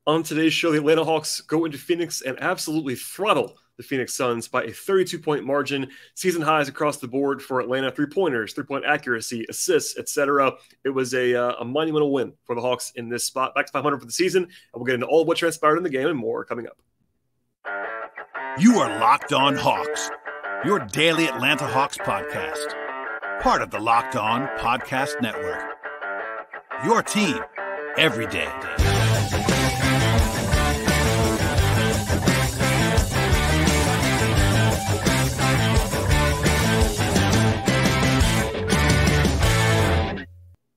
On today's show, the Atlanta Hawks go into Phoenix and absolutely throttle the Phoenix Suns by a 32-point margin. Season highs across the board for Atlanta: three-pointers, three-point accuracy, assists, etc. It was a monumental win for the Hawks in this spot. Back to 500 for the season, and we'll get into all of what transpired in the game and more coming up. You are Locked On Hawks, your daily Atlanta Hawks podcast. Part of the Locked On Podcast Network. Your team every day.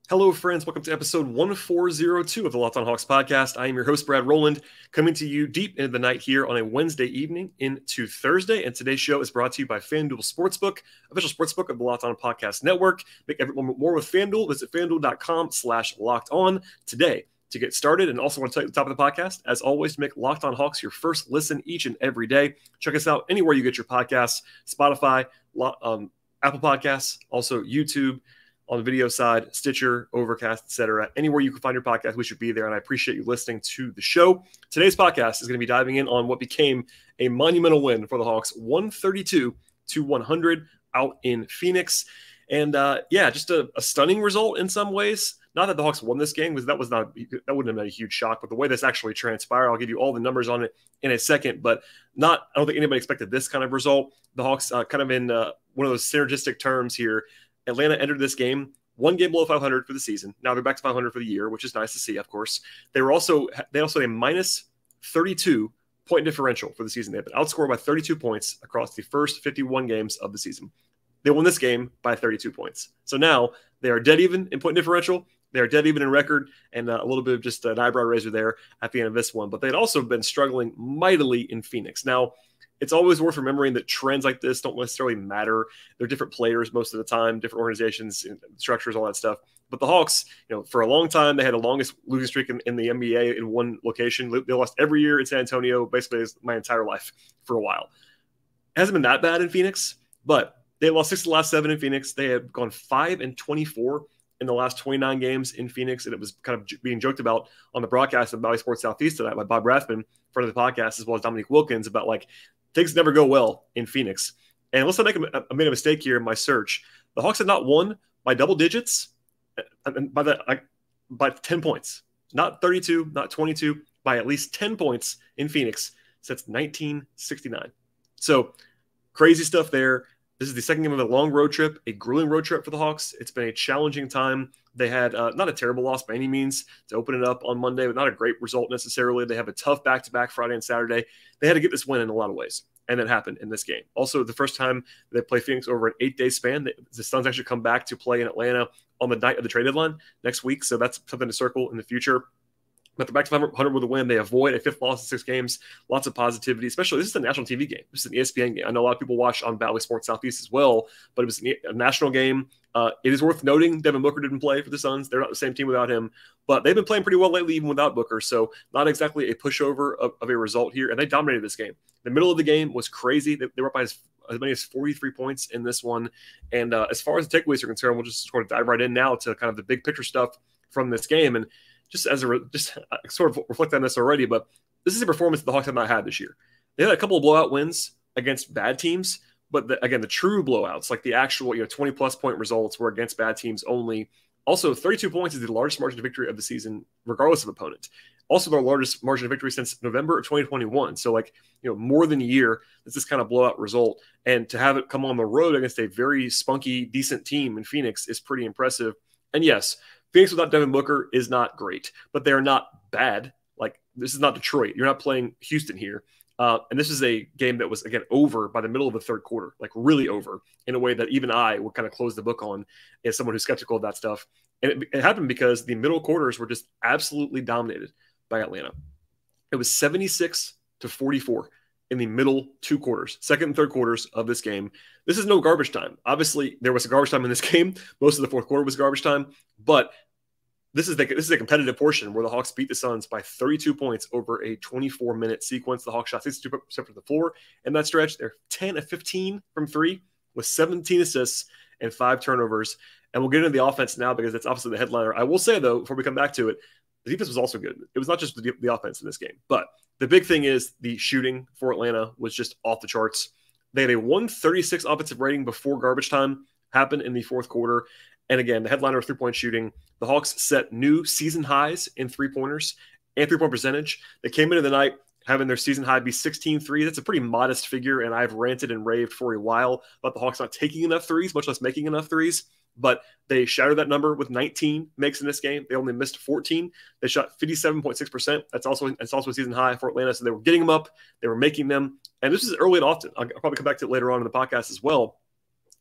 Hello, friends. Welcome to episode 1402 of the Locked On Hawks podcast. I am your host, Brad Rowland, coming to you deep into the night here on a Wednesday evening into Thursday. And today's show is brought to you by FanDuel Sportsbook, official sportsbook of the Locked On Podcast Network. Make every moment more with FanDuel. Visit FanDuel.com/LockedOn today to get started. And also want to tell you at the top of the podcast, as always, make Locked On Hawks your first listen each and every day. Check us out anywhere you get your podcasts: Spotify, Apple Podcasts, also YouTube. On the video side, Stitcher, Overcast, etc. Anywhere you can find your podcast, we should be there, and I appreciate you listening to the show. Today's podcast is going to be diving in on what became a monumental win for the Hawks, 132-100 out in Phoenix. And just a stunning result in some ways. Not that the Hawks won this game, because that wouldn't have been a huge shock, but the way this actually transpired, I'll give you all the numbers on it in a second, but I don't think anybody expected this kind of result. The Hawks kind of in one of those synergistic terms here. Atlanta entered this game one game below 500 for the season. Now they're back to 500 for the year, which is nice to see, of course. They also had a minus 32 point differential for the season. They've been outscored by 32 points across the first 51 games of the season. They won this game by 32 points. So now they are dead even in point differential. They are dead even in record, and a little bit of just an eyebrow raiser there at the end of this one. But they'd also been struggling mightily in Phoenix. Now, it's always worth remembering that trends like this don't necessarily matter. They're different players most of the time, different organizations, structures, all that stuff. But the Hawks, for a long time, they had the longest losing streak in the NBA in one location. They lost every year in San Antonio, basically my entire life for a while. It hasn't been that bad in Phoenix, but they lost 6 of the last 7 in Phoenix. They have gone 5-24 in the last 29 games in Phoenix, and it was kind of being joked about on the broadcast of Valley Sports Southeast tonight by Bob Rathman, friend of the podcast, as well as Dominique Wilkins, about things never go well in Phoenix. And unless I made a mistake here in my search, the Hawks had not won by double digits by 10 points. Not 32, not 22, by at least 10 points in Phoenix since 1969. So crazy stuff there. This is the second game of a long road trip, a grueling road trip for the Hawks. It's been a challenging time. They had not a terrible loss by any means to open it up on Monday, but not a great result necessarily. They have a tough back-to-back Friday and Saturday. They had to get this win in a lot of ways, and that happened in this game. Also, the first time they play Phoenix over an 8-day span, the Suns actually come back to play in Atlanta on the night of the trade deadline next week, so that's something to circle in the future. But they're back to 500 with a win. They avoid a 5th loss in 6 games. Lots of positivity, especially this is a national TV game. This is an ESPN game. I know a lot of people watch on Valley Sports Southeast as well, but it was a national game. It is worth noting Devin Booker didn't play for the Suns. They're not the same team without him, but they've been playing pretty well lately even without Booker, so not exactly a pushover of a result here, and they dominated this game. The middle of the game was crazy. They were up by as many as 43 points in this one, and as far as the takeaways are concerned, we'll just sort of dive right in now to kind of the big picture stuff from this game. And just sort of reflect on this already, but this is a performance the Hawks have not had this year. They had a couple of blowout wins against bad teams, but the true blowouts, like the actual 20-plus point results, were against bad teams only. Also, 32 points is the largest margin of victory of the season, regardless of opponent. Also, their largest margin of victory since November of 2021. So, more than a year, it's this kind of blowout result. And to have it come on the road against a very spunky, decent team in Phoenix is pretty impressive. And yes, Phoenix without Devin Booker is not great, but they're not bad. This is not Detroit. You're not playing Houston here. And this is a game that was, again, over by the middle of the third quarter, really over, in a way that even I would kind of close the book on as someone who's skeptical of that stuff. And it happened because the middle quarters were just absolutely dominated by Atlanta. It was 76-44 in the middle 2 quarters, second and third quarters of this game. This is no garbage time. Obviously, there was a garbage time in this game. Most of the fourth quarter was garbage time, but this is a competitive portion where the Hawks beat the Suns by 32 points over a 24-minute sequence. The Hawks shot 62% from the floor in that stretch. They're 10 of 15 from 3 with 17 assists and 5 turnovers. And we'll get into the offense now because that's obviously the headliner. I will say, though, before we come back to it, the defense was also good. It was not just the offense in this game. But the big thing is the shooting for Atlanta was just off the charts. They had a 136 offensive rating before garbage time happened in the fourth quarter. And again, the headliner of three-point shooting. The Hawks set new season highs in three-pointers and three-point percentage. They came into the night having their season high be 16 threes. That's a pretty modest figure, and I've ranted and raved for a while about the Hawks not taking enough threes, much less making enough threes. But they shattered that number with 19 makes in this game. They only missed 14. They shot 57.6%. That's also a season high for Atlanta. So they were getting them up. They were making them. And this is early and often. I'll probably come back to it later on in the podcast as well.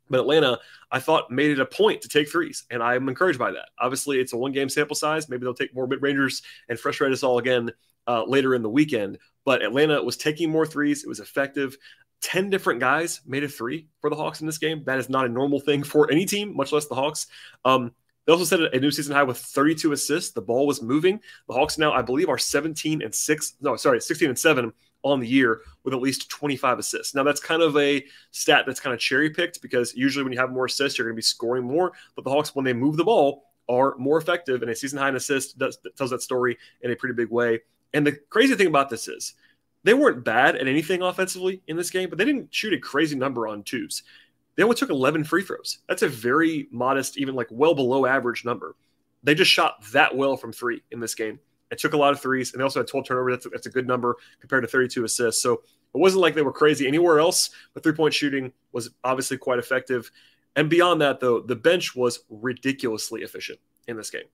But Atlanta, I thought, made it a point to take threes, and I'm encouraged by that. Obviously, it's a one-game sample size. Maybe they'll take more mid-rangers and frustrate us all again later in the weekend. But Atlanta was taking more threes. It was effective. 10 different guys made a three for the Hawks in this game. That is not a normal thing for any team, much less the Hawks. They also set a new season high with 32 assists. The ball was moving. The Hawks now, I believe, are 16 and 7 on the year with at least 25 assists. Now, that's kind of a stat that's kind of cherry-picked because usually when you have more assists, you're going to be scoring more. But the Hawks, when they move the ball, are more effective, and a season high in assists tells that story in a pretty big way. And the crazy thing about this is they weren't bad at anything offensively in this game, but they didn't shoot a crazy number on twos. They only took 11 free throws. That's a very modest, even like well below average number. They just shot that well from three in this game. It took a lot of threes, and they also had 12 turnovers. That's a good number compared to 32 assists. So it wasn't like they were crazy anywhere else, but three-point shooting was obviously quite effective. And beyond that, though, the bench was ridiculously efficient in this game.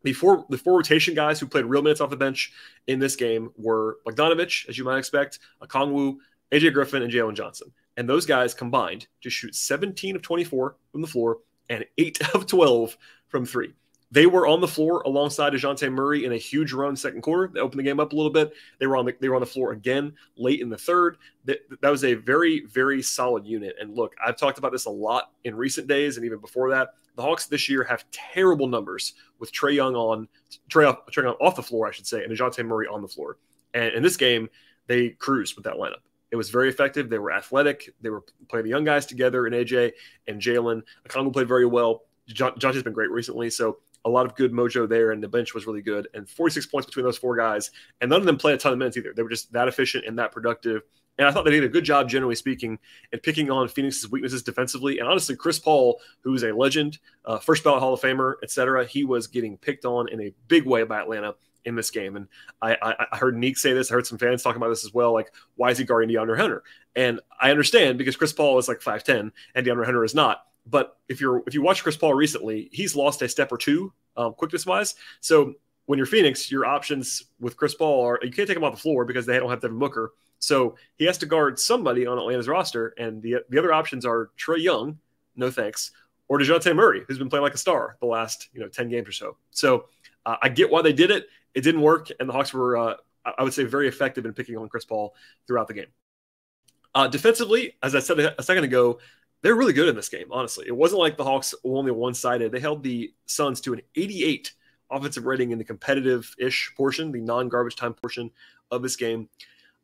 The four rotation guys who played real minutes off the bench in this game were Bogdanovich, as you might expect, Okongwu, AJ Griffin, and Jalen Johnson. And those guys combined to shoot 17 of 24 from the floor and 8 of 12 from three. They were on the floor alongside DeJounte Murray in a huge run second quarter. They opened the game up a little bit. They were on the floor again late in the third. That was a very, very solid unit. And look, I've talked about this a lot in recent days and even before that. The Hawks this year have terrible numbers with Trae Young off the floor, I should say, and DeJounte Murray on the floor. And in this game, they cruised with that lineup. It was very effective. They were athletic. They were playing the young guys together in AJ and Jalen. Okongwu played very well. DeJounte's been great recently, so a lot of good mojo there, and the bench was really good. And 46 points between those four guys, and none of them played a ton of minutes either. They were just that efficient and that productive. And I thought they did a good job, generally speaking, in picking on Phoenix's weaknesses defensively. And honestly, Chris Paul, who's a legend, first ballot Hall of Famer, etc., he was getting picked on in a big way by Atlanta in this game. And I heard Neek say this. I heard some fans talking about this as well. Like, why is he guarding DeAndre Hunter? And I understand because Chris Paul is like 5'10", and DeAndre Hunter is not. But if you watch Chris Paul recently, he's lost a step or two quickness-wise. So when you're Phoenix, your options with Chris Paul are you can't take him off the floor because they don't have Devin Booker. So he has to guard somebody on Atlanta's roster, and the other options are Trae Young, no thanks, or DeJounte Murray, who's been playing like a star the last 10 games or so. So I get why they did it. It didn't work, and the Hawks were, I would say, very effective in picking on Chris Paul throughout the game. Defensively, as I said a second ago, they're really good in this game, honestly. It wasn't like the Hawks were only one-sided. They held the Suns to an 88 offensive rating in the competitive-ish portion, the non-garbage time portion of this game.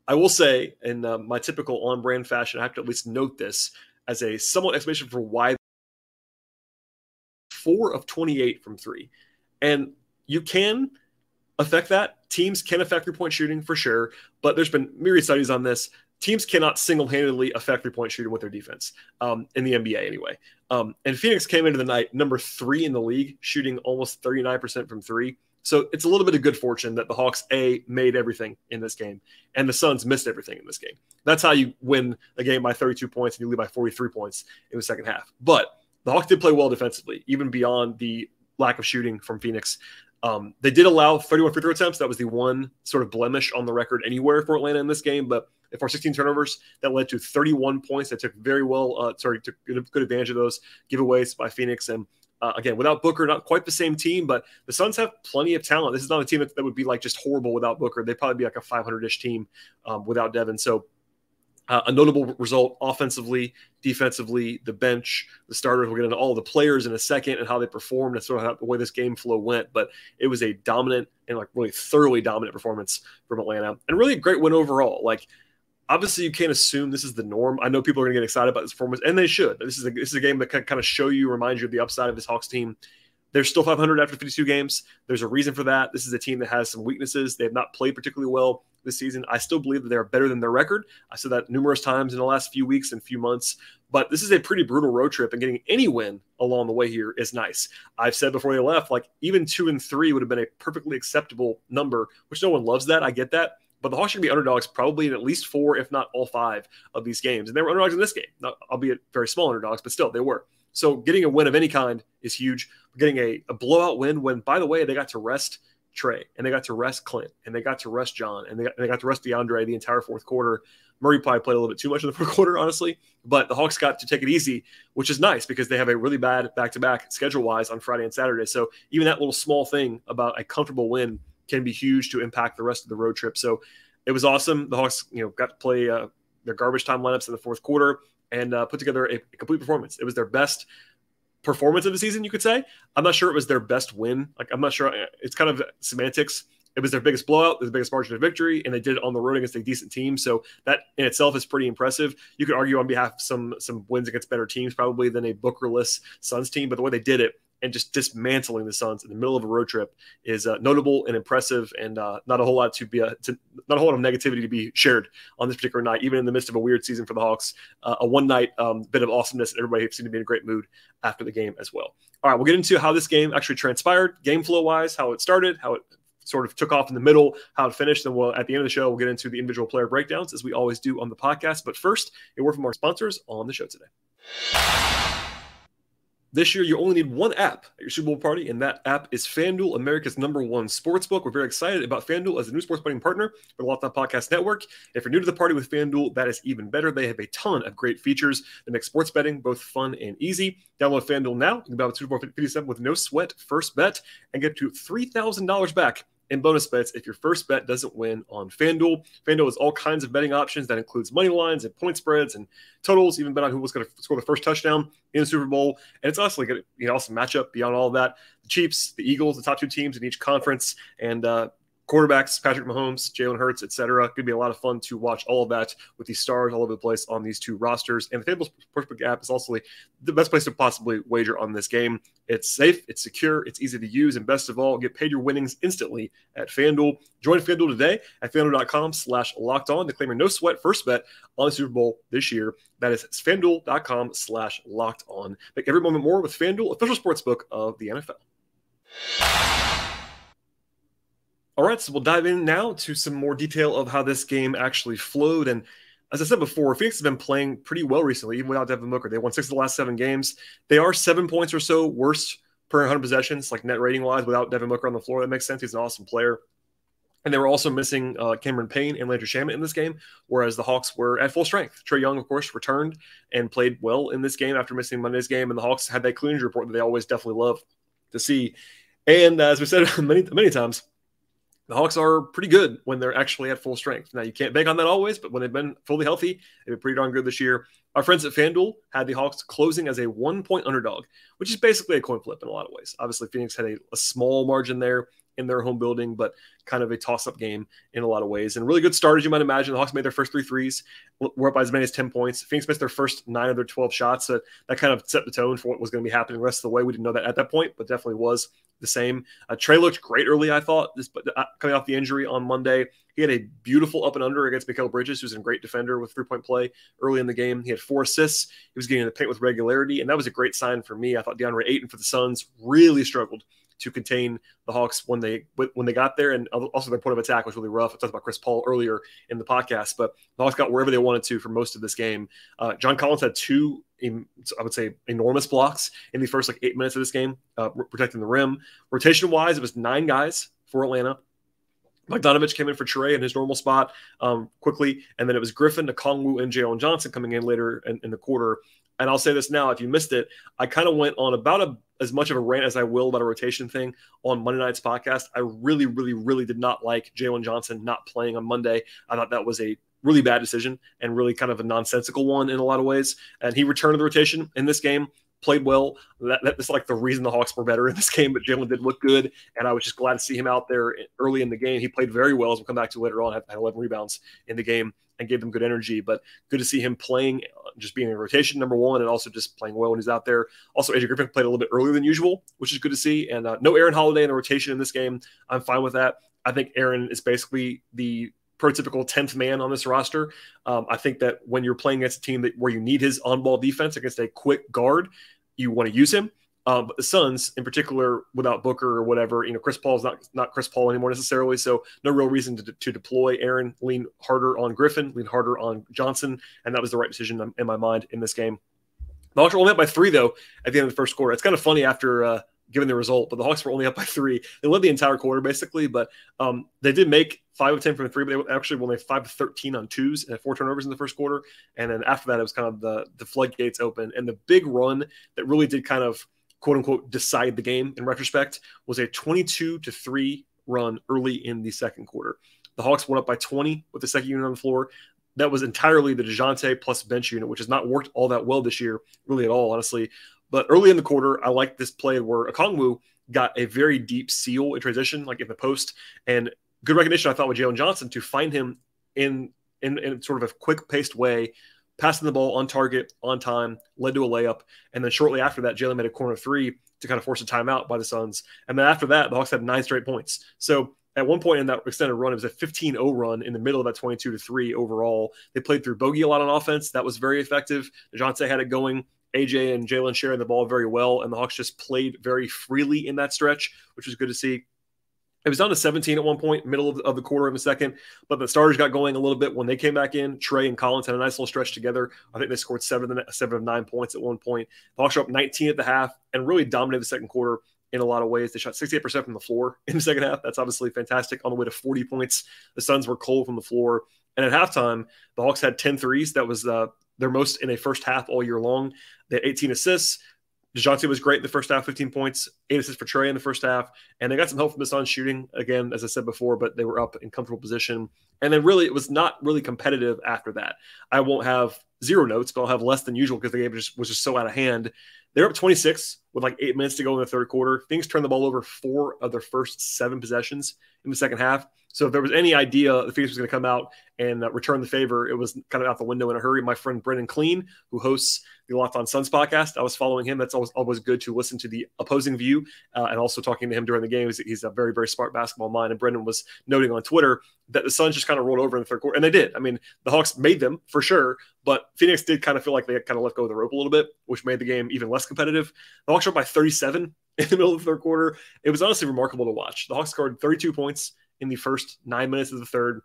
I will say, in my typical on-brand fashion, I have to at least note this as a somewhat explanation for why 4 of 28 from three. And you can affect that. Teams can affect three-point shooting for sure, but there's been myriad studies on this. Teams cannot single-handedly affect three-point shooting with their defense, in the NBA anyway. And Phoenix came into the night number 3 in the league, shooting almost 39% from three. So it's a little bit of good fortune that the Hawks, made everything in this game, and the Suns missed everything in this game. That's how you win a game by 32 points and you lead by 43 points in the second half. But the Hawks did play well defensively, even beyond the lack of shooting from Phoenix. They did allow 31 free throw attempts. That was the one sort of blemish on the record anywhere for Atlanta in this game. But for 16 turnovers, that led to 31 points. They took took good advantage of those giveaways by Phoenix. And again, without Booker, not quite the same team, but the Suns have plenty of talent. This is not a team that would be like just horrible without Booker. They'd probably be like a 500-ish team without Devin. So a notable result offensively, defensively, the bench, the starters. We'll get into all the players in a second and how they performed. That's sort of how the way this game flow went. But it was a dominant and like really thoroughly dominant performance from Atlanta, and really a great win overall. Like, obviously, you can't assume this is the norm. I know people are going to get excited about this performance, and they should. This is a game that can kind of show you, remind you of the upside of this Hawks team. They're still 500 after 52 games. There's a reason for that. This is a team that has some weaknesses. They have not played particularly well this season. I still believe that they're better than their record. I said that numerous times in the last few weeks and few months. But this is a pretty brutal road trip, and getting any win along the way here is nice. I've said before they left, like even 2-3 would have been a perfectly acceptable number, which no one loves that. I get that. But the Hawks should be underdogs probably in at least 4, if not all 5 of these games. And they were underdogs in this game, albeit very small underdogs, but still they were. So getting a win of any kind is huge. Getting a blowout win when, by the way, they got to rest Trae, and they got to rest Clint, and they got to rest John, and they got to rest DeAndre the entire fourth quarter. Murray probably played a little bit too much in the fourth quarter, honestly. But the Hawks got to take it easy, which is nice because they have a really bad back-to-back schedule-wise on Friday and Saturday. So even that little small thing about a comfortable win can be huge to impact the rest of the road trip. So it was awesome. The Hawks, got to play their garbage time lineups in the fourth quarter and put together a complete performance. It was their best performance of the season, you could say. I'm not sure it was their best win. Like, I'm not sure. It's kind of semantics. It was their biggest blowout, it was the biggest margin of victory, and they did it on the road against a decent team. So that in itself is pretty impressive. You could argue on behalf of some wins against better teams probably than a Booker-less Suns team, but the way they did it and just dismantling the Suns in the middle of a road trip is notable and impressive, and not a whole lot of negativity to be shared on this particular night, even in the midst of a weird season for the Hawks. A one-night bit of awesomeness. Everybody seemed to be in a great mood after the game as well. All right, we'll get into how this game actually transpired, game flow-wise, how it started, how it sort of took off in the middle, how it finished, and at the end of the show, we'll get into the individual player breakdowns as we always do on the podcast. But first, a word from our sponsors on the show today. This year, you only need one app at your Super Bowl party, and that app is FanDuel, America's #1 sportsbook. We're very excited about FanDuel as a new sports betting partner for the Locked On Podcast Network. If you're new to the party with FanDuel, that is even better. They have a ton of great features that make sports betting both fun and easy. Download FanDuel now. You can bet on Super Bowl 57 with no sweat first bet and get to $3,000 back in bonus bets if your first bet doesn't win on FanDuel. FanDuel has all kinds of betting options. That includes money lines and point spreads and totals, even bet on who was going to score the first touchdown in the Super Bowl. And it's also like an awesome matchup beyond all of that. The Chiefs, the Eagles, the top 2 teams in each conference, and quarterbacks, Patrick Mahomes, Jalen Hurts, etc. Could be a lot of fun to watch all of that with these stars all over the place on these 2 rosters. And the FanDuel Sportsbook app is also the best place to possibly wager on this game. It's safe, it's secure, it's easy to use, and best of all, get paid your winnings instantly at FanDuel. Join FanDuel today at FanDuel.com/lockedon to claim your no sweat first bet on the Super Bowl this year. That is FanDuel.com/lockedon. Make every moment more with FanDuel, official sportsbook of the NFL. All right, so we'll dive in now to some more detail of how this game actually flowed. And as I said before, Phoenix has been playing pretty well recently, even without Devin Booker. They won 6 of the last 7 games. They are 7 points or so worse per 100 possessions, like net rating-wise, without Devin Booker on the floor. That makes sense. He's an awesome player. And they were also missing Cameron Payne and Landry Shamet in this game, whereas the Hawks were at full strength. Trae Young, of course, returned and played well in this game after missing Monday's game, and the Hawks had that clean injury report that they always definitely love to see. And as we said many times, the Hawks are pretty good when they're actually at full strength. Now, you can't bank on that always, but when they've been fully healthy, they've been pretty darn good this year. Our friends at FanDuel had the Hawks closing as a 1-point underdog, which is basically a coin flip in a lot of ways. Obviously, Phoenix had a small margin there in their home building, but kind of a toss-up game in a lot of ways. And really good start, as you might imagine. The Hawks made their first 3 threes, were up by as many as 10 points. Phoenix missed their first 9 of their 12 shots, so that kind of set the tone for what was going to be happening the rest of the way. We didn't know that at that point, but definitely was the same. Trae looked great early, I thought, coming off the injury on Monday. He had a beautiful up and under against Mikal Bridges, who's a great defender with 3-point play early in the game. He had 4 assists. He was getting in the paint with regularity, and that was a great sign for me. I thought DeAndre Ayton for the Suns really struggled to contain the Hawks when they got there, and also their point of attack was really rough. I talked about Chris Paul earlier in the podcast, but the Hawks got wherever they wanted to for most of this game. John Collins had 2, I would say, enormous blocks in the first 8 minutes of this game, protecting the rim. Rotation-wise, it was 9 guys for Atlanta. Bogdanovich came in for Trae in his normal spot quickly, and then it was Griffin, Okongwu, and Jalen Johnson coming in later in the quarter. And I'll say this now, if you missed it, I kind of went on about as much of a rant as I will about a rotation thing on Monday night's podcast. I really, really, really did not like Jalen Johnson not playing on Monday. I thought that was a really bad decision and really kind of a nonsensical one in a lot of ways. And he returned to the rotation in this game. played well. That's like the reason the Hawks were better in this game, but Jalen did look good, and I was just glad to see him out there early in the game. He played very well, as we'll come back to later on, had 11 rebounds in the game and gave them good energy, but good to see him playing, just being in rotation, number one, and also just playing well when he's out there. Also, AJ Griffin played a little bit earlier than usual, which is good to see, and no Aaron Holiday in the rotation in this game. I'm fine with that. I think Aaron is basically the prototypical 10th man on this roster. I think that when you're playing against a team where you need his on-ball defense against a quick guard, you want to use him. But the Suns, in particular, without Booker or whatever, Chris Paul is not Chris Paul anymore necessarily, so no real reason to deploy Aaron, lean harder on Griffin, lean harder on Johnson, and that was the right decision in my mind in this game. The Hawks were only up by 3, though, at the end of the first quarter. It's kind of funny after given the result, but the Hawks were only up by 3. They led the entire quarter, basically, but they did make 5 of 10 from 3, but they actually only 5 of 13 on 2s and had 4 turnovers in the first quarter, and then after that, it was kind of the floodgates open, and the big run that really did kind of quote-unquote decide the game in retrospect was a 22-3 run early in the second quarter. The Hawks went up by 20 with the second unit on the floor. That was entirely the DeJounte plus bench unit, which has not worked all that well this year, really at all, honestly. But early in the quarter, I liked this play where Okongwu got a very deep seal in transition, like in the post, and good recognition, I thought, with Jalen Johnson to find him in sort of a quick-paced way, passing the ball on target, on time, led to a layup. And then shortly after that, Jalen made a corner 3 to kind of force a timeout by the Suns. And then after that, the Hawks had 9 straight points. So at one point in that extended run, it was a 15-0 run in the middle of that 22-3 overall. They played through Bogey a lot on offense. That was very effective. DeJounte had it going. AJ and Jalen sharing the ball very well, and the Hawks just played very freely in that stretch, which was good to see. It was down to 17 at one point, middle of the quarter in the second, but the starters got going a little bit when they came back in. Trae and Collins had a nice little stretch together. I think they scored 7 of 9 points at one point. The Hawks were up 19 at the half and really dominated the second quarter in a lot of ways. They shot 68% from the floor in the second half. That's obviously fantastic, on the way to 40 points. The Suns were cold from the floor. And at halftime, the Hawks had 10 threes. That was their most in a first half all year long. They had 18 assists. DeJounte was great in the first half, 15 points, 8 assists for Trae in the first half. And they got some help from the Suns shooting, again, as I said before, but they were up in comfortable position. And then really, it was not really competitive after that. I won't have 0 notes, but I'll have less than usual because the game was just so out of hand. They were up 26 with like 8 minutes to go in the third quarter. Things turned the ball over 4 of their first 7 possessions in the second half. So if there was any idea the Phoenix was going to come out and return the favor, it was kind of out the window in a hurry. My friend Brendan Clean, who hosts the Locked On Suns podcast, I was following him. That's always good to listen to the opposing view and also talking to him during the game. He's a very, very smart basketball mind. And Brendan was noting on Twitter that the Suns just kind of rolled over in the third quarter. And they did. I mean, the Hawks made them for sure, but Phoenix did kind of feel like they kind of let go of the rope a little bit, which made the game even less competitive. The Hawks were up by 37 in the middle of the third quarter. It was honestly remarkable to watch. The Hawks scored 32 points in the first 9 minutes of the third.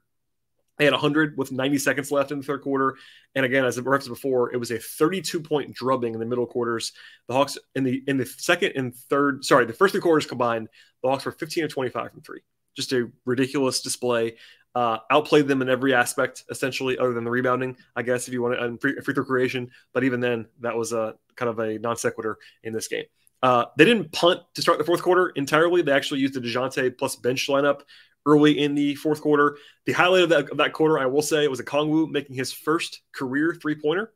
They had 100 with 90 seconds left in the third quarter. And again, as I referenced before, it was a 32-point drubbing in the middle quarters. The Hawks in the second and third, the first 3 quarters combined, the Hawks were 15 of 25 from 3. Just a ridiculous display. Outplayed them in every aspect, essentially, other than the rebounding, I guess, if you want to, and free throw creation. But even then, that was a kind of a non sequitur in this game. They didn't punt to start the fourth quarter entirely. They actually used the DeJounte plus bench lineup early in the fourth quarter. The highlight of that quarter, I will say, it was Okongwu making his first career 3-pointer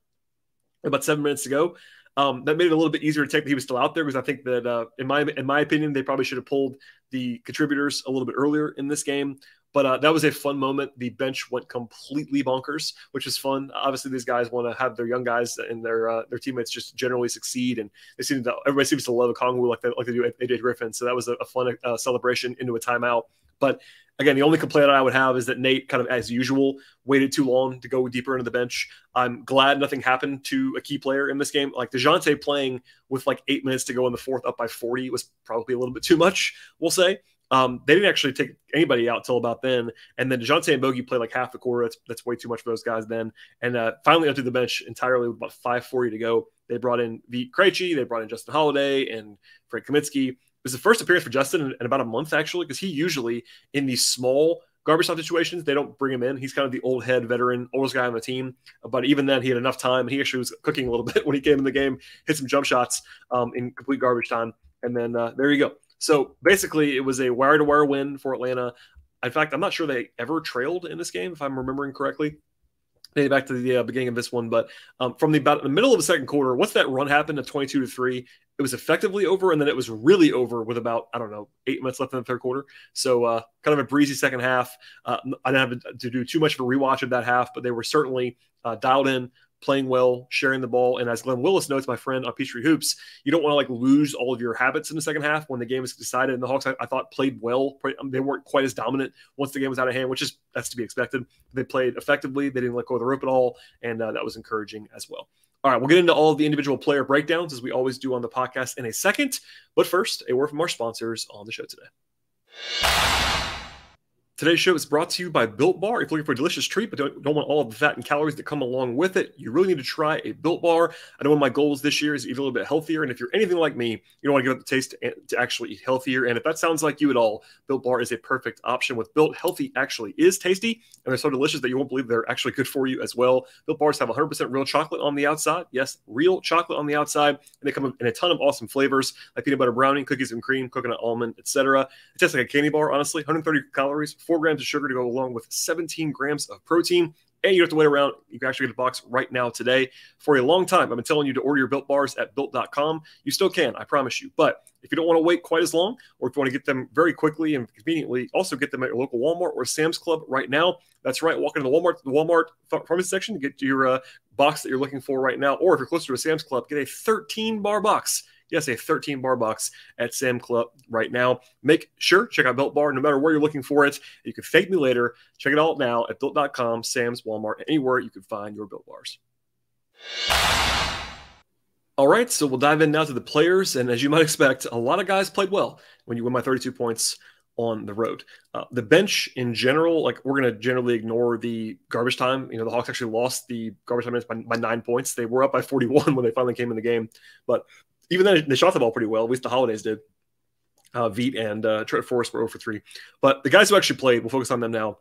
about 7 minutes to go. That made it a little bit easier to take that he was still out there, because I think that, in my opinion, they probably should have pulled the contributors a little bit earlier in this game. But that was a fun moment. The bench went completely bonkers, which is fun. Obviously, these guys want to have their young guys and their teammates just generally succeed, and everybody seems to love Okongwu like they do AJ Griffin. So that was a fun celebration into a timeout. But again, the only complaint I would have is that Nate, kind of as usual, waited too long to go deeper into the bench. I'm glad nothing happened to a key player in this game. Like DeJounte playing with like 8 minutes to go in the fourth up by 40 was probably a little bit too much, we'll say. They didn't actually take anybody out till about then. And then DeJounte and Bogey played like half the quarter. That's way too much for those guys then. And finally onto the bench entirely with about 5:40 to go. They brought in Vit Krejci. They brought in Justin Holiday and Frank Kaminsky. It was the first appearance for Justin in about a month, actually, because he usually, in these small garbage time situations, they don't bring him in. He's kind of the old head veteran, oldest guy on the team. But even then, he had enough time. He actually was cooking a little bit when he came in the game, hit some jump shots in complete garbage time. And then there you go. So basically, it was a wire-to-wire win for Atlanta. In fact, I'm not sure they ever trailed in this game, if I'm remembering correctly. dating back to the beginning of this one, but from about the middle of the second quarter, once that run happened at 22-3, it was effectively over, and then it was really over with about, I don't know, 8 minutes left in the third quarter. So kind of a breezy second half. I didn't have to do too much of a rewatch of that half, but they were certainly dialed in, playing well, sharing the ball. And as Glenn Willis notes, my friend on Peachtree Hoops, you don't want to like lose all of your habits in the second half when the game is decided. And the Hawks, I thought, played well. They weren't quite as dominant once the game was out of hand, that's to be expected. They played effectively. They didn't let go of the rope at all. And that was encouraging as well. All right, we'll get into all of the individual player breakdowns as we always do on the podcast in a second. But first, a word from our sponsors on the show today. Today's show is brought to you by Built Bar. If you're looking for a delicious treat but don't want all of the fat and calories that come along with it, you really need to try a Built Bar. I know one of my goals this year is to eat a little bit healthier, and if you're anything like me, you don't want to give up the taste to actually eat healthier. And if that sounds like you at all, Built Bar is a perfect option. With Built, healthy actually is tasty, and they're so delicious that you won't believe they're actually good for you as well. Built Bars have 100% real chocolate on the outside. Yes, real chocolate on the outside, and they come in a ton of awesome flavors like peanut butter brownie, cookies and cream, coconut almond, etc. It tastes like a candy bar, honestly. 130 calories, 4 grams of sugar to go along with 17 grams of protein, and you don't have to wait around. You can actually get a box right now today. For a long time, I've been telling you to order your Built Bars at Built.com. You still can, I promise you. But if you don't want to wait quite as long, or if you want to get them very quickly and conveniently, also get them at your local Walmart or Sam's Club right now. That's right. Walk into the Walmart pharmacy section to get your box that you're looking for right now. Or if you're closer to a Sam's Club, get a 13-bar box. Yes, a 13-bar box at Sam Club right now. Make sure, check out Built Bar, no matter where you're looking for it. You can thank me later. Check it out now at Built.com, Sam's, Walmart, anywhere you can find your Built Bars. All right, so we'll dive in now to the players. And as you might expect, a lot of guys played well when you win by 32 points on the road. The bench in general, like we're going to generally ignore the garbage time. You know, the Hawks actually lost the garbage time minutes by 9 points. They were up by 41 when they finally came in the game. But even then, they shot the ball pretty well. At least the Holidays did. Veet and Trent Forrest were 0 for 3. But the guys who actually played, we'll focus on them now.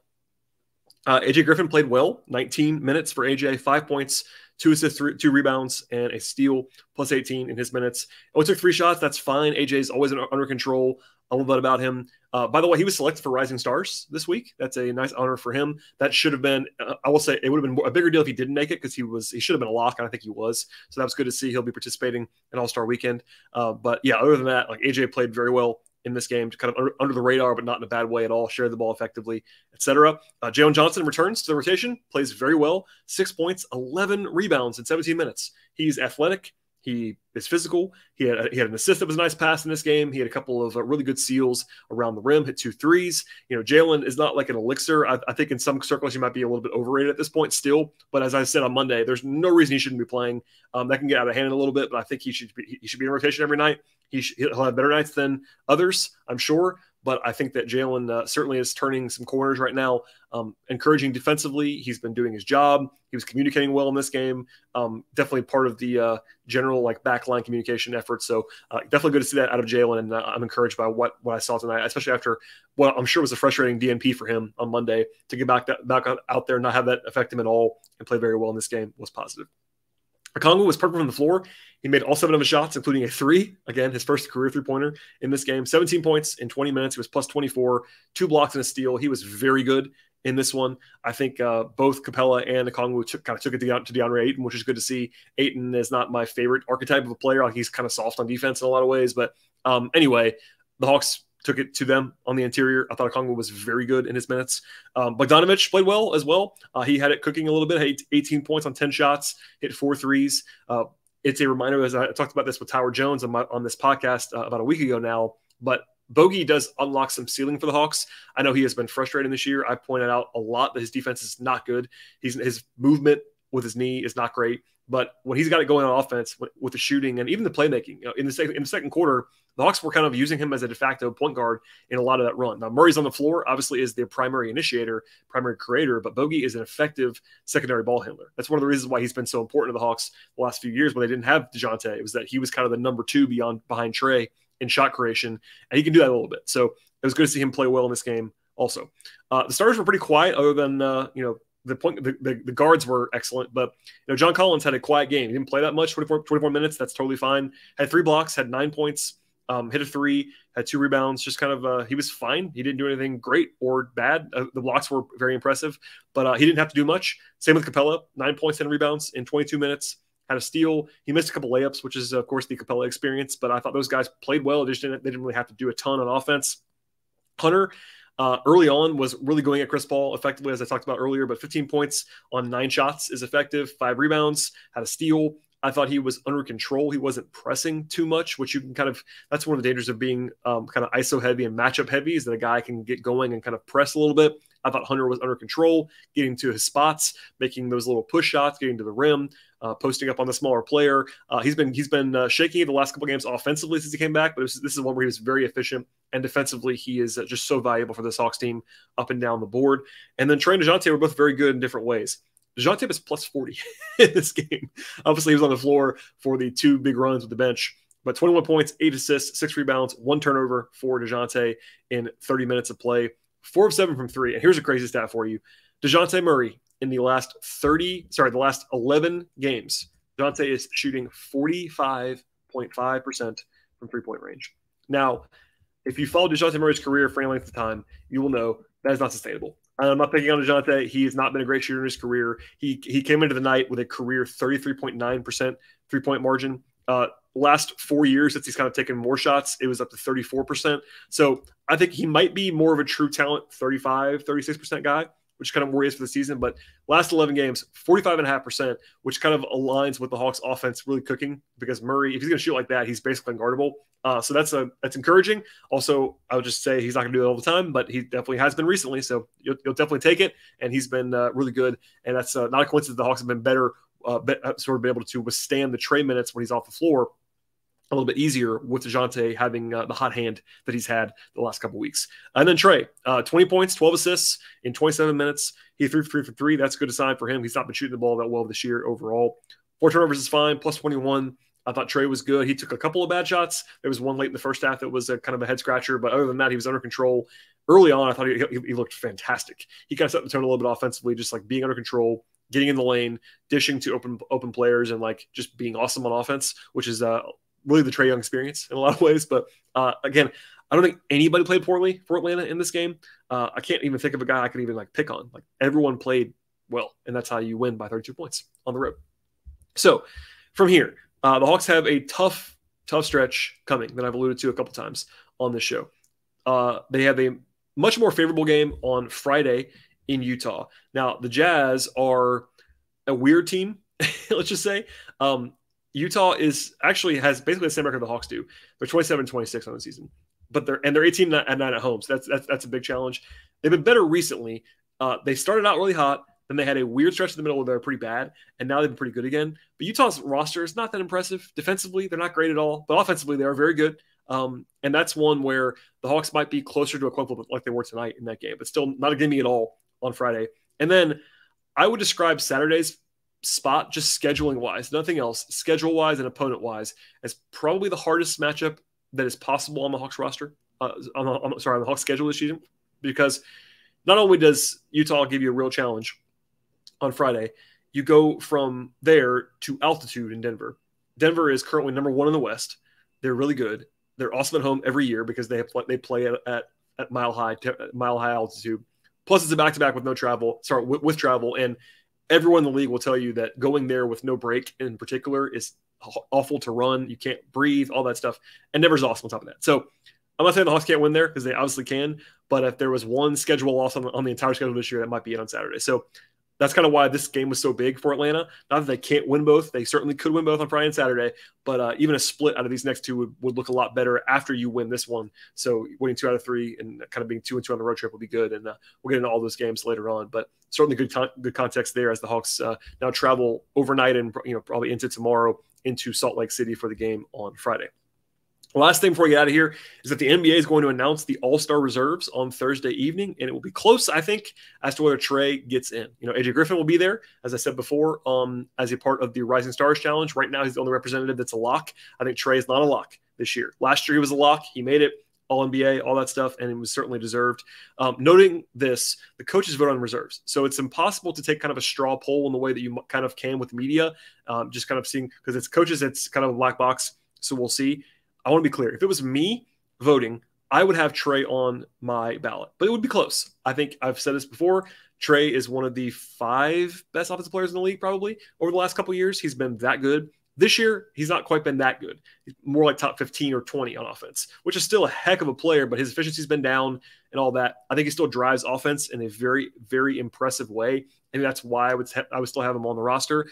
AJ Griffin played well. 19 minutes for AJ, 5 points, 2 assists, 2 rebounds, and a steal, plus 18 in his minutes. Only took 3 shots. That's fine. AJ's always under control. I love that about him. By the way, he was selected for Rising Stars this week. That's a nice honor for him. That should have been, I will say, it would have been a bigger deal if he didn't make it because he should have been a lock, and I think he was. So that was good to see. He'll be participating in All-Star Weekend. But yeah, other than that, like AJ played very well in this game, kind of under the radar, but not in a bad way at all. Shared the ball effectively, etc. Jalen Johnson returns to the rotation, plays very well. 6 points, 11 rebounds in 17 minutes. He's athletic. He is physical. He had an assist that was a nice pass in this game. He had a couple of really good seals around the rim, hit 2 threes. You know, Jalen is not like an elixir. I think in some circles he might be a little bit overrated at this point still. But as I said on Monday, there's no reason he shouldn't be playing. That can get out of hand a little bit, but I think he should be in rotation every night. He'll have better nights than others, I'm sure. But I think that Jalen certainly is turning some corners right now, encouraging defensively. He's been doing his job. He was communicating well in this game. Definitely part of the general like backline communication effort. So definitely good to see that out of Jalen, and I'm encouraged by what I saw tonight, especially after what I'm sure was a frustrating DNP for him on Monday. To get back out there and not have that affect him at all and play very well in this game was positive. Okongwu was perfect from the floor. He made all 7 of his shots, including a 3. Again, his first career 3-pointer in this game. 17 points in 20 minutes. He was plus 24, 2 blocks and a steal. He was very good in this one. I think both Capella and Okongwu took it to DeAndre Ayton, which is good to see. Ayton is not my favorite archetype of a player. Like he's kind of soft on defense in a lot of ways. But anyway, the Hawks took it to them on the interior. I thought Okongwu was very good in his minutes. Bogdanovic played well as well. He had it cooking a little bit. Had 18 points on 10 shots, hit 4 threes. It's a reminder, as I talked about this with Tower Jones on this podcast about a week ago now, but Bogey does unlock some ceiling for the Hawks. I know he has been frustrating this year. I pointed out a lot that his defense is not good. His movement with his knee is not great. But when he's got it going on offense with the shooting and even the playmaking, in the second quarter, the Hawks were kind of using him as a de facto point guard in a lot of that run. Now, Murray's on the floor, obviously is their primary initiator, primary creator, but Bogey is an effective secondary ball handler. That's one of the reasons why he's been so important to the Hawks the last few years when they didn't have DeJounte. It was that he was kind of the number 2 behind Trae in shot creation, and he can do that a little bit. So it was good to see him play well in this game also. The starters were pretty quiet other than, the guards were excellent, but John Collins had a quiet game. He didn't play that much, 24 minutes. That's totally fine. Had 3 blocks, had 9 points hit a 3, had 2 rebounds, just kind of, he was fine. He didn't do anything great or bad. The blocks were very impressive, but he didn't have to do much. Same with Capella, 9 points, 10 rebounds in 22 minutes, had a steal. He missed a couple layups, which is, of course, the Capella experience, but I thought those guys played well. They didn't really have to do a ton on offense. Hunter, early on was really going at Chris Paul effectively, as I talked about earlier, but 15 points on 9 shots is effective, 5 rebounds, had a steal. I thought he was under control. He wasn't pressing too much, which you can kind of, that's one of the dangers of being kind of ISO heavy and matchup heavy, is that a guy can get going and kind of press a little bit. I thought Hunter was under control, getting to his spots, making those little push shots, getting to the rim, posting up on the smaller player. He's been shaky the last couple games offensively since he came back, but this is one where he was very efficient, and defensively he is just so valuable for this Hawks team up and down the board. And then Trae and DeJounte were both very good in different ways. DeJounte was plus 40 in this game. Obviously, he was on the floor for the 2 big runs with the bench, but 21 points, 8 assists, 6 rebounds, 1 turnover for DeJounte in 30 minutes of play, 4 of 7 from 3. And here's a crazy stat for you. DeJounte Murray in the last 11 games, DeJounte is shooting 45.5% from 3-point range. Now, if you follow DeJounte Murray's career for any length of time, you will know that is not sustainable. I'm not picking on DeJounte. He has not been a great shooter in his career. He came into the night with a career 33.9% three-point margin. Last 4 years, since he's kind of taken more shots, it was up to 34%. So I think he might be more of a true talent, 36% guy, which kind of worries for the season. But last 11 games, 45.5%, which kind of aligns with the Hawks offense really cooking, because Murray, if he's going to shoot like that, he's basically unguardable. So that's encouraging. Also, I would just say he's not going to do it all the time, but he definitely has been recently. So you'll definitely take it. And he's been really good. And that's not a coincidence. The Hawks have been better, sort of been able to withstand the Trae minutes when he's off the floor a little bit easier, with DeJounte having the hot hand that he's had the last couple weeks. And then Trae, 20 points, 12 assists in 27 minutes. He threw 3 for 3. That's a good sign for him. He's not been shooting the ball that well this year overall. 4 turnovers is fine, plus 21. I thought Trae was good. He took a couple of bad shots. There was one late in the first half that was a kind of a head scratcher, but other than that, he was under control. Early on, I thought he looked fantastic. He kind of set the tone a little bit offensively, just like being under control, getting in the lane, dishing to open players, and like just being awesome on offense, which is really the Trae Young experience in a lot of ways. But again, I don't think anybody played poorly for Atlanta in this game. I can't even think of a guy I could even like pick on. Like, everyone played well, and that's how you win by 32 points on the road. So from here, the Hawks have a tough stretch coming that I've alluded to a couple times on this show. They have a much more favorable game on Friday in Utah. Now, the Jazz are a weird team, let's just say. Utah has basically the same record the Hawks do. They're 27-26 on the season, but they're 18-9 at home. So that's a big challenge. They've been better recently. They started out really hot, then they had a weird stretch in the middle where they were pretty bad, and now they've been pretty good again. But Utah's roster is not that impressive. Defensively, they're not great at all, but offensively, they are very good. And that's one where the Hawks might be closer to a coin flip like they were tonight in that game, but still not a gimme at all on Friday. And then I would describe Saturday's spot, just scheduling wise, nothing else, schedule wise and opponent wise, as probably the hardest matchup that is possible on the Hawks roster, on the Hawks schedule this season, because not only does Utah give you a real challenge on Friday, you go from there to altitude in Denver. Denver is currently number 1 in the West. They're really good. They're awesome at home every year because they play at mile high altitude. Plus, it's a back-to-back with with travel, and everyone in the league will tell you that going there with no break in particular is awful to run. You can't breathe, all that stuff. And Denver's awesome on top of that. So I'm not saying the Hawks can't win there, because they obviously can. But if there was one schedule loss on the entire schedule this year, that might be it on Saturday. So that's kind of why this game was so big for Atlanta. Not that they can't win both. They certainly could win both on Friday and Saturday. But even a split out of these next two would look a lot better after you win this one. So winning 2 out of 3 and kind of being 2-2 on the road trip will be good. And we'll get into all those games later on. But certainly good context there as the Hawks now travel overnight and probably into tomorrow into Salt Lake City for the game on Friday. Last thing before we get out of here is that the NBA is going to announce the All-Star reserves on Thursday evening, and it will be close, I think, as to whether Trae gets in. AJ Griffin will be there, as I said before, as a part of the Rising Stars Challenge. Right now, he's the only representative that's a lock. I think Trae is not a lock this year. Last year, he was a lock. He made it, All-NBA, all that stuff, and it was certainly deserved. Noting this, the coaches vote on reserves. So it's impossible to take kind of a straw poll in the way that you kind of can with media, just kind of seeing, because it's coaches, it's kind of a black box, so we'll see. I want to be clear. If it was me voting, I would have Trae on my ballot, but it would be close. I think I've said this before. Trae is one of the 5 best offensive players in the league, probably over the last couple of years. He's been that good. This year, he's not quite been that good. He's more like top 15 or 20 on offense, which is still a heck of a player, but his efficiency's been down and all that. I think he still drives offense in a very, very impressive way. And that's why I would still have him on the roster.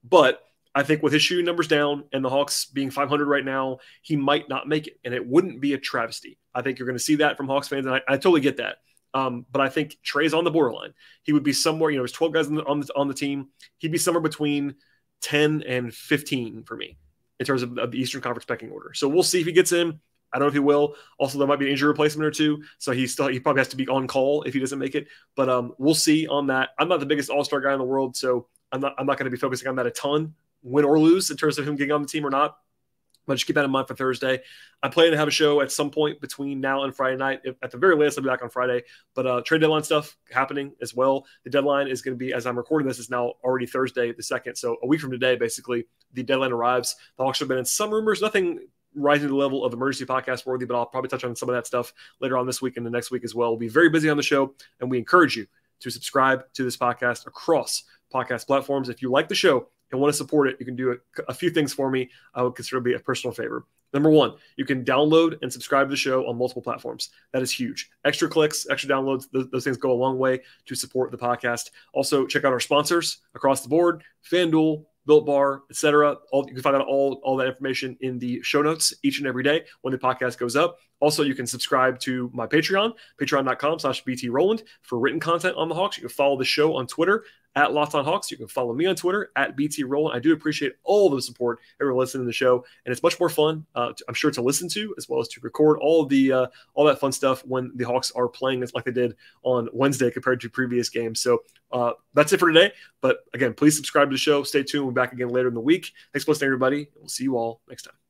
But I think with his shooting numbers down and the Hawks being 500 right now, he might not make it. And it wouldn't be a travesty. I think you're going to see that from Hawks fans. And I totally get that. But I think Trae's on the borderline. He would be somewhere, there's 12 guys on the team. He'd be somewhere between 10 and 15 for me in terms of the Eastern Conference pecking order. So we'll see if he gets in. I don't know if he will. Also, there might be an injury replacement or two. So he probably has to be on call if he doesn't make it. But we'll see on that. I'm not the biggest all-star guy in the world, so I'm not going to be focusing on that a ton, win or lose, in terms of him getting on the team or not. But just keep that in mind for Thursday. I'm planning to have a show at some point between now and Friday night. At the very latest, I'll be back on Friday. But trade deadline stuff happening as well. The deadline is going to be, as I'm recording this, is now already Thursday the 2nd. So a week from today, basically, the deadline arrives. The Hawks have been in some rumors, nothing rising to the level of emergency podcast worthy, but I'll probably touch on some of that stuff later on this week and the next week as well. We'll be very busy on the show, and we encourage you to subscribe to this podcast across podcast platforms. If you like the show and want to support it, you can do a few things for me. I would consider it to be a personal favor. Number one, you can download and subscribe to the show on multiple platforms. That is huge. Extra clicks, extra downloads, those things go a long way to support the podcast. Also, check out our sponsors across the board, FanDuel, Built Bar, etc. You can find out all that information in the show notes each and every day when the podcast goes up. Also, you can subscribe to my Patreon, patreon.com/BT Rowland, for written content on the Hawks. You can follow the show on Twitter at Locked On Hawks. You can follow me on Twitter at BT Rowland. I do appreciate all the support, everyone listening to the show, and it's much more fun, I'm sure, to listen to as well as to record all that fun stuff when the Hawks are playing like they did on Wednesday compared to previous games. So that's it for today. But again, please subscribe to the show. Stay tuned. We'll be back again later in the week. Thanks for listening, everybody. We'll see you all next time.